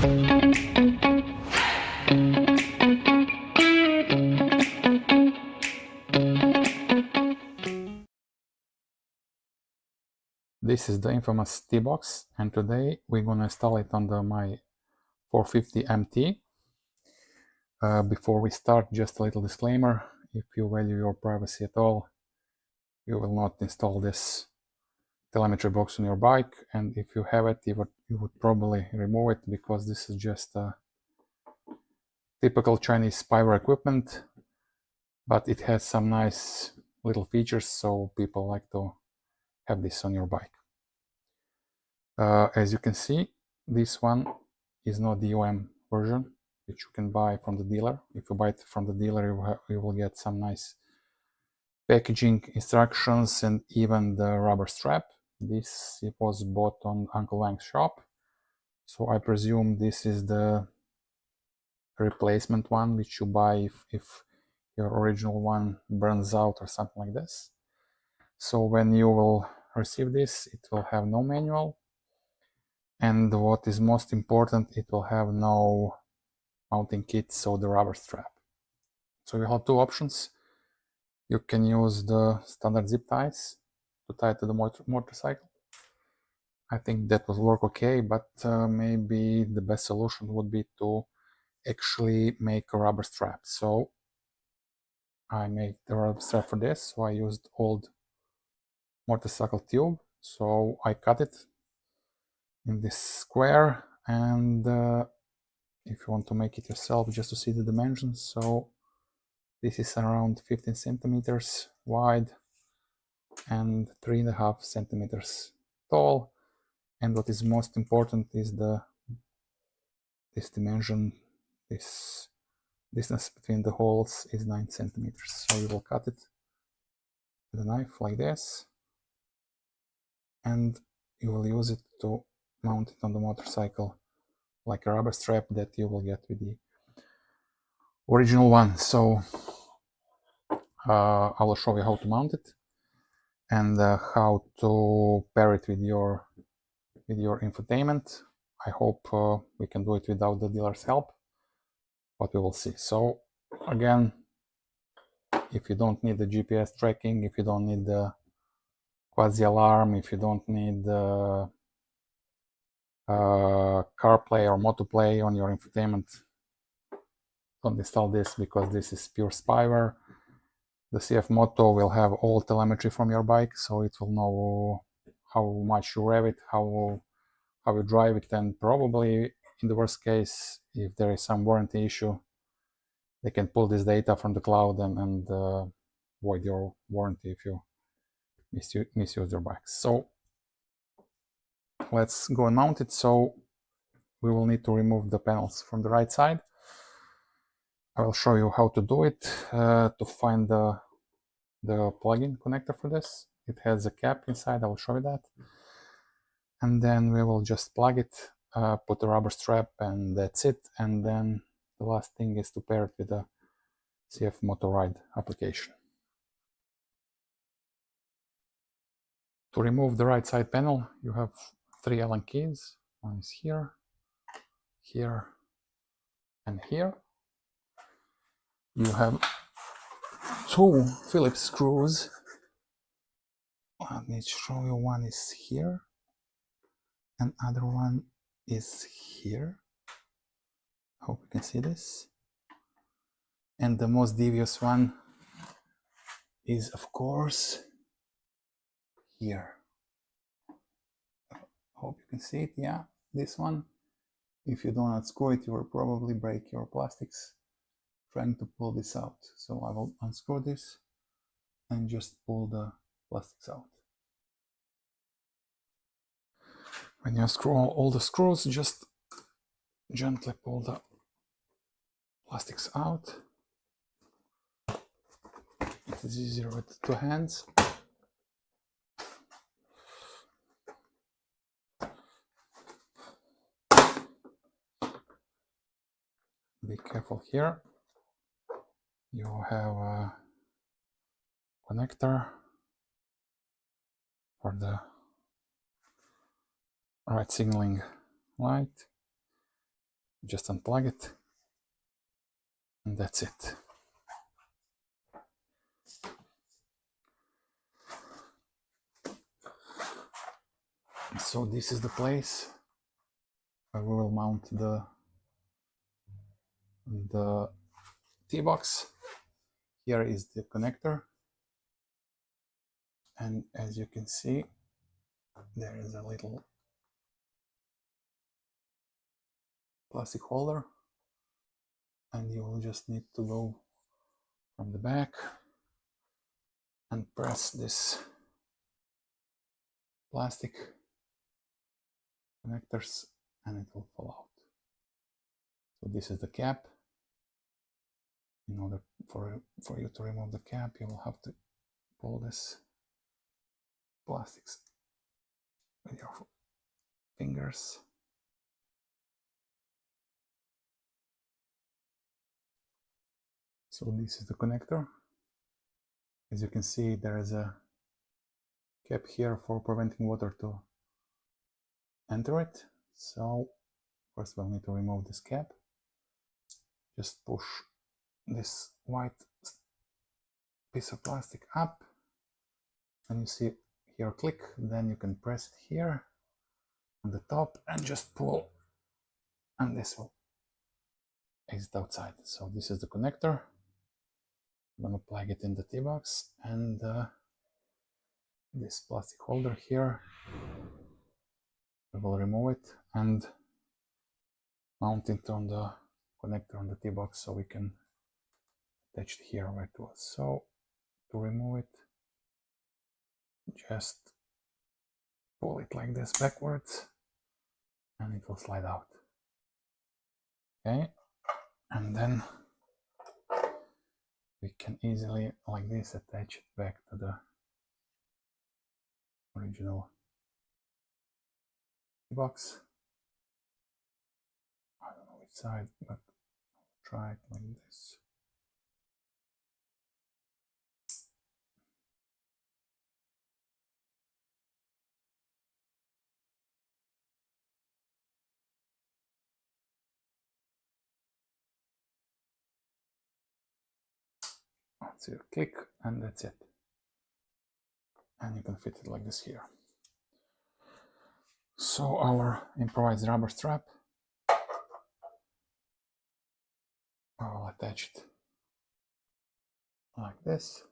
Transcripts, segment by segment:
This is the infamous T-box, and today we're gonna install it on my 450MT. Before we start, just a little disclaimer: if you value your privacy at all, you will not install this telemetry box on your bike, and if you have it, you would probably remove it, because this is just a typical Chinese spyware equipment, but it has some nice little features, so people like to have this on your bike. As you can see, this one is not the OEM version, which you can buy from the dealer. If you buy it from the dealer, you will get some nice packaging instructions and even the rubber strap. This it was bought on Uncle Wang's shop, so I presume this is the replacement one which you buy if your original one burns out or something like this. So when you will receive this, it will have no manual, and what is most important, it will have no mounting kit, so the rubber strap. So you have two options. You can use the standard zip ties to tie to the motorcycle. I think that will work okay, but maybe the best solution would be to actually make a rubber strap. So I made the rubber strap for this. So I used old motorcycle tube. So I cut it in this square, and if you want to make it yourself, just to see the dimensions. So this is around 15 centimeters wide and 3.5 centimeters tall. And what is most important is this dimension, this distance between the holes is 9 centimeters. So you will cut it with a knife like this, and you will use it to mount it on the motorcycle like a rubber strap that you will get with the original one. So I will show you how to mount it and how to pair it with your infotainment. I hope we can do it without the dealer's help, but we will see. So again, if you don't need the GPS tracking, if you don't need the quasi alarm, if you don't need the CarPlay or MotoPlay on your infotainment, don't install this, because this is pure spyware. The CFMOTO will have all telemetry from your bike, so it will know how much you rev it, how you drive it, and probably in the worst case, if there is some warranty issue, they can pull this data from the cloud and void your warranty if you misuse your bikes. So let's go and mount it. So we will need to remove the panels from the right side. I will show you how to do it. To find the plug-in connector for this, it has a cap inside. I will show you that, and then we will just plug it, put the rubber strap, and that's it. And then the last thing is to pair it with the CFMOTO RIDE application. To remove the right side panel, you have 3 Allen keys. One is here, here, and here. You have 2 Phillips screws. Let me show you. One is here, and other one is here. Hope you can see this. And the most devious one is, of course, here. Hope you can see it. Yeah, this one. If you do not screw it, you will probably break your plastics trying to pull this out. So I will unscrew this and just pull the plastics out. When you unscrew all the screws, just gently pull the plastics out. It is easier with 2 hands. Be careful here. You have a connector for the right signaling light. Just unplug it, and that's it. So this is the place where we will mount the T-box. Here is the connector, and as you can see, there is a little plastic holder, and you will just need to go from the back and press this plastic connectors and it will fall out. So this is the cap. In order for you to remove the cap, you will have to pull this plastics with your fingers. So this is the connector. As you can see, there is a cap here for preventing water to enter it. So first we'll need to remove this cap. Just push this white piece of plastic up, and you see here click, then you can press it here on the top and just pull, and this will exit outside. So this is the connector. I'm gonna plug it in the T-box, and this plastic holder here, we will remove it and mount it on the connector on the T-box so we can attach it here where it was. So to remove it, just pull it like this backwards and it will slide out. Okay, and then we can easily, like this, attach it back to the original box. I don't know which side, but I'll try it like this. So you click, and that's it. And you can fit it like this here. So our improvised rubber strap, I will attach it like this.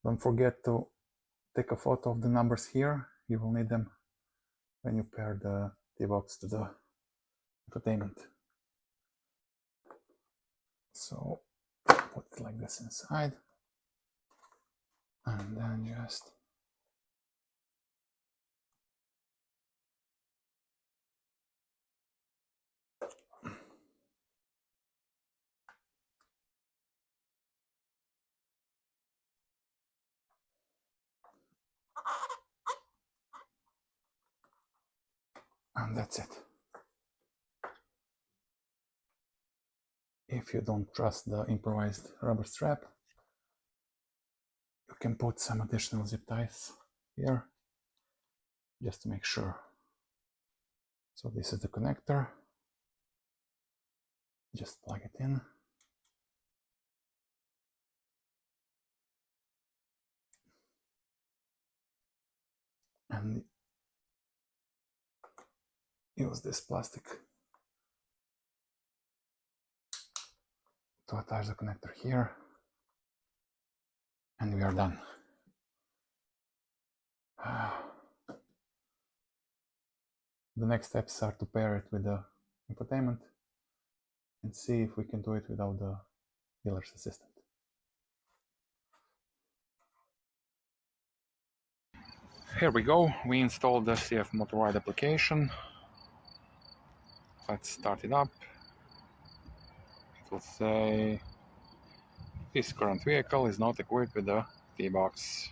Don't forget to take a photo of the numbers here. You will need them when you pair the T-box to the infotainment. So put it like this inside, and then just and that's it. If you don't trust the improvised rubber strap, you can put some additional zip ties here just to make sure. So this is the connector. Just plug it in. And use this plastic to attach the connector here, and we are done. The next steps are to pair it with the infotainment and see if we can do it without the dealer's assistant. Here we go, we installed the CFMOTO RIDE application. Let's start it up. It will say this current vehicle is not equipped with the T-box.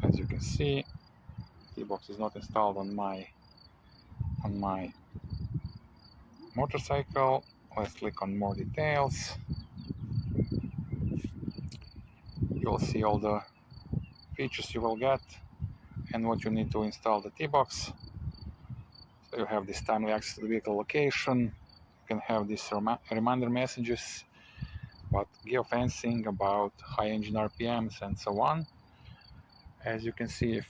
As you can see, T-box is not installed on my motorcycle. Let's click on more details. You you will see all the features you will get and what you need to install the T-box. So you have this timely access to the vehicle location. You can have these reminder messages about geofencing, about high engine RPMs, and so on. As you can see, if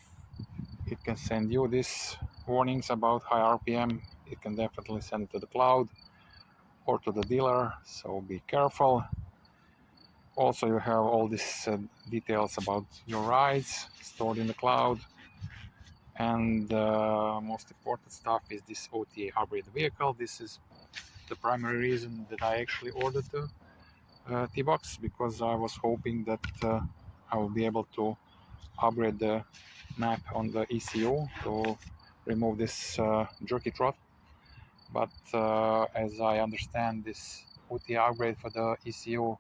it can send you these warnings about high RPM, it can definitely send it to the cloud or to the dealer, so be careful. Also, you have all these details about your rides stored in the cloud. And most important stuff is this OTA upgrade vehicle. This is the primary reason that I actually ordered the T-Box, because I was hoping that I will be able to upgrade the map on the ECU to remove this jerky trot. But as I understand, this OTA upgrade for the ECU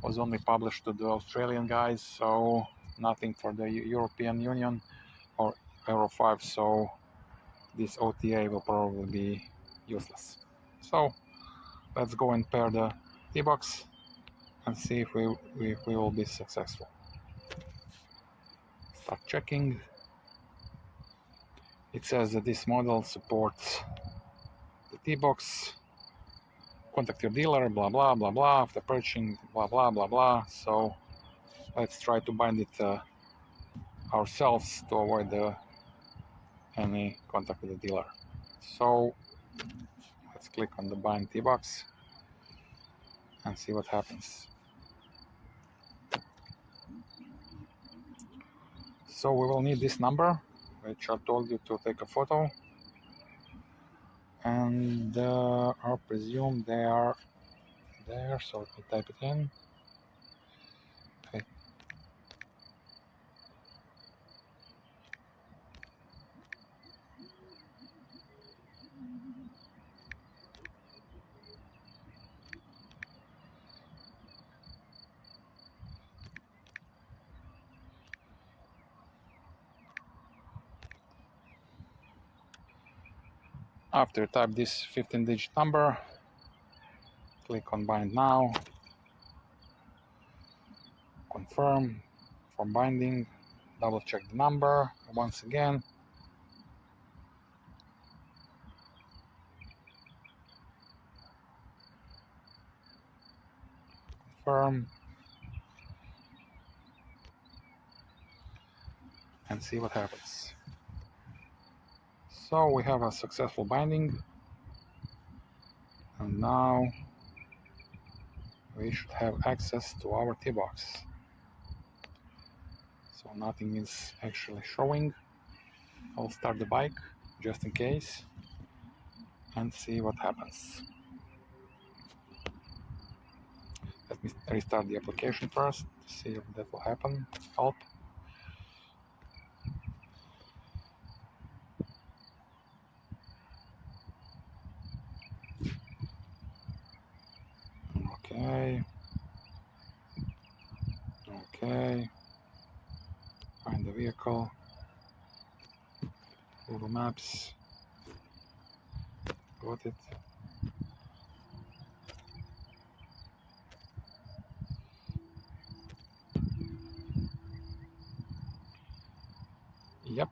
was only published to the Australian guys, so nothing for the European Union or Euro 5, so this OTA will probably be useless. So let's go and pair the T-Box and see if we will be successful. Start checking. It says that this model supports the T-Box. Contact your dealer, blah blah blah blah, after purchasing, blah blah blah blah. So let's try to bind it ourselves to avoid any contact with the dealer. So let's click on the bind T-Box and see what happens. So we will need this number, which I told you to take a photo, and I presume they are there, so let me type it in. Okay. After you type this 15-digit number, click on bind now, confirm for binding, double check the number once again, confirm, and see what happens. So we have a successful binding, and now we should have access to our T-Box. So nothing is actually showing. I'll start the bike just in case and see what happens. Let me restart the application first to see if that will happen. Help. Okay. Okay. Find the vehicle. Google Maps. Got it. Yep,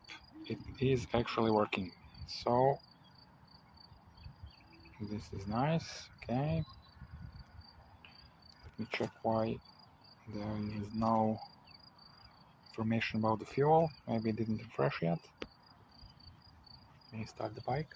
it is actually working. So this is nice. Okay. Let me check why there is no information about the fuel. Maybe it didn't refresh yet. Let me start the bike.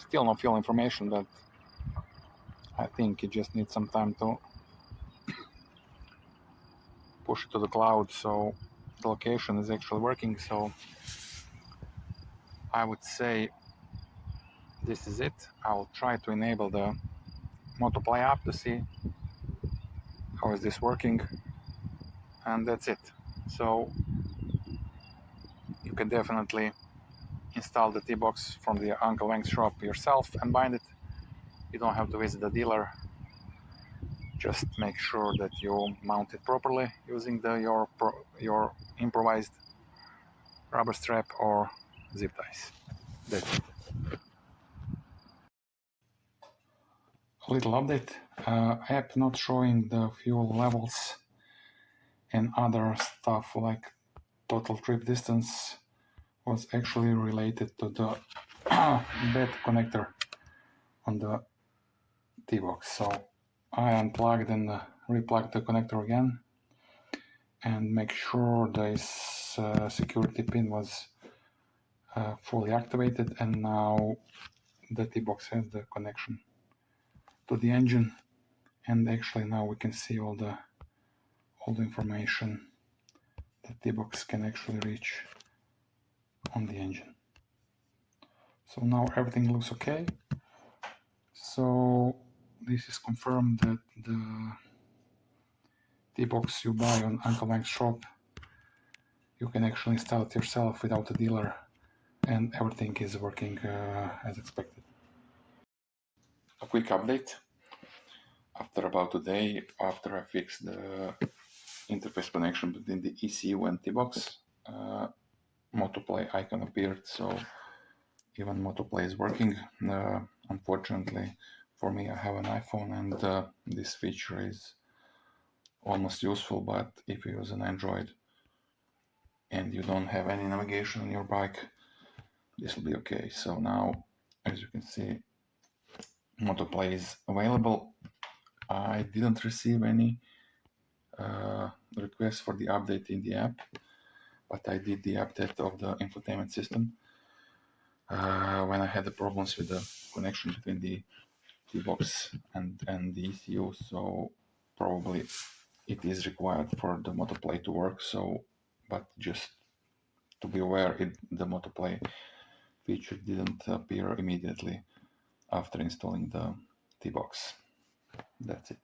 Still no fuel information, but I think it just needs some time to push it to the cloud, so the location is actually working. So I would say this is it. I'll try to enable the MotoPlay app to see how is this working, and that's it. So you can definitely install the T-Box from the Uncle Wang's shop yourself and bind it. You don't have to visit the dealer. Just make sure that you mount it properly using your improvised rubber strap or zip ties. That's it. A little update. App not showing the fuel levels and other stuff like total trip distance was actually related to the bad connector on the T-Box. So I unplugged and replugged the connector again and make sure this security pin was fully activated, and now the T-Box has the connection to the engine, and actually now we can see all the information that T-Box can actually reach on the engine. So now everything looks okay. So this is confirmed that the T-Box you buy on Uncle Wang's shop, you can actually install it yourself without a dealer, and everything is working as expected. A quick update. After about a day after I fixed the interface connection between the ECU and T-Box, MotoPlay icon appeared, so even MotoPlay is working. Unfortunately for me, I have an iPhone, and this feature is almost useful, but if you use an Android and you don't have any navigation on your bike, this will be okay. So now, as you can see, MotoPlay is available. I didn't receive any request for the update in the app, but I did the update of the infotainment system when I had the problems with the connection between the T-Box and the ECU, so probably it is required for the MotoPlay to work. So, but just to be aware, the MotoPlay feature didn't appear immediately after installing the T-Box. That's it.